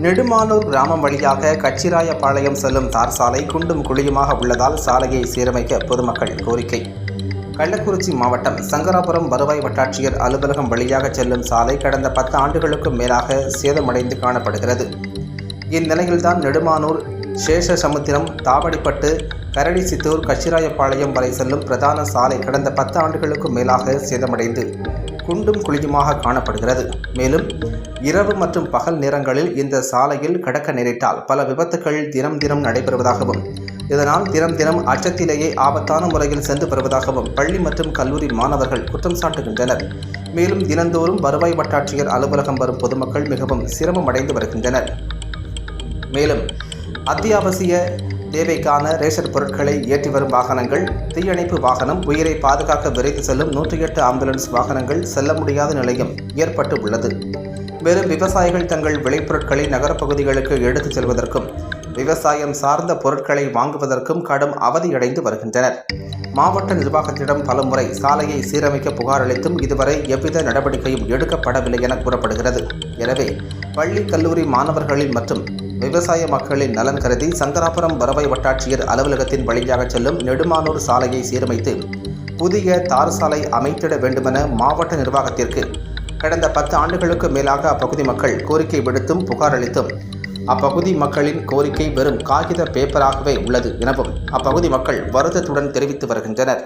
நெடுமானூர் கிராமம் வழியாக கச்சிராயபாளையம் செல்லும் தார் சாலை குண்டும் குழியுமாக உள்ளதால் சாலையை சீரமைக்க பொதுமக்கள் கோரிக்கை. கள்ளக்குறிச்சி மாவட்டம் சங்கராபுரம் வருவாய் வட்டாட்சியர் அலுவலகம் வழியாக செல்லும் சாலை கடந்த 10 ஆண்டுகளுக்கும் மேலாக சேதமடைந்து காணப்படுகிறது. இந்நிலையில்தான் நெடுமானூர் சேஷசமுத்திரம், தாவடிப்பட்டு, கரடிசித்தூர், கச்சிராயபாளையம் வரை செல்லும் பிரதான சாலை கடந்த 10 ஆண்டுகளுக்கும் மேலாக சேதமடைந்து குண்டும் குழியுமாக காணப்படுகிறது. மேலும் இரவு மற்றும் பகல் நேரங்களில் இந்த சாலையில் கடக்க நேரிட்டால் பல விபத்துக்கள் தினம் நடைபெறுவதாகவும், இதனால் தினம் அச்சத்திலேயே ஆபத்தான முறையில் சென்று வருவதாகவும் பள்ளி மற்றும் கல்லூரி மாணவர்கள் குற்றம் சாட்டுகின்றனர். மேலும் தினந்தோறும் வருவாய் வட்டாட்சியர் அலுவலகம் வரும் பொதுமக்கள் மிகவும் சிரமம் அடைந்து வருகின்றனர். மேலும் அத்தியாவசிய தேவைக்கான ரேஷன் பொருட்களை ஏற்றி வரும் வாகனங்கள், தீயணைப்பு வாகனம், உயிரை பாதுகாக்க விரைந்து செல்லும் 108 ஆம்புலன்ஸ் வாகனங்கள் செல்ல முடியாத நிலையும் ஏற்பட்டு உள்ளது. மேலும் விவசாயிகள் தங்கள் விளைபொருட்களை நகரப்பகுதிகளுக்கு எடுத்துச் செல்வதற்கும் விவசாயம் சார்ந்த பொருட்களை வாங்குவதற்கும் கடும் அவதியடைந்து வருகின்றனர். மாவட்ட நிர்வாகத்திடம் பலமுறை சாலையை சீரமைக்க புகார் அளித்தும் இதுவரை எவ்வித நடவடிக்கையும் எடுக்கப்படவில்லை என கூறப்படுகிறது. எனவே பள்ளி, கல்லூரி மாணவர்களின் மற்றும் விவசாய மக்களின் நலன் கருதி சங்கராபுரம் வருவாய் வட்டாட்சியர் அலுவலகத்தின் வழியாக செல்லும் நெடுமானூர் சாலையை சீரமைத்து புதிய தார் சாலை அமைத்திட வேண்டுமென மாவட்ட நிர்வாகத்திற்கு கடந்த 10 ஆண்டுகளுக்கு மேலாக அப்பகுதி மக்கள் கோரிக்கை விடுத்தும் புகார் அளித்தும் அப்பகுதி மக்களின் கோரிக்கை வெறும் காகித பேப்பராகவே உள்ளது எனவும் அப்பகுதி மக்கள் வருத்தத்துடன் தெரிவித்து வருகின்றனர்.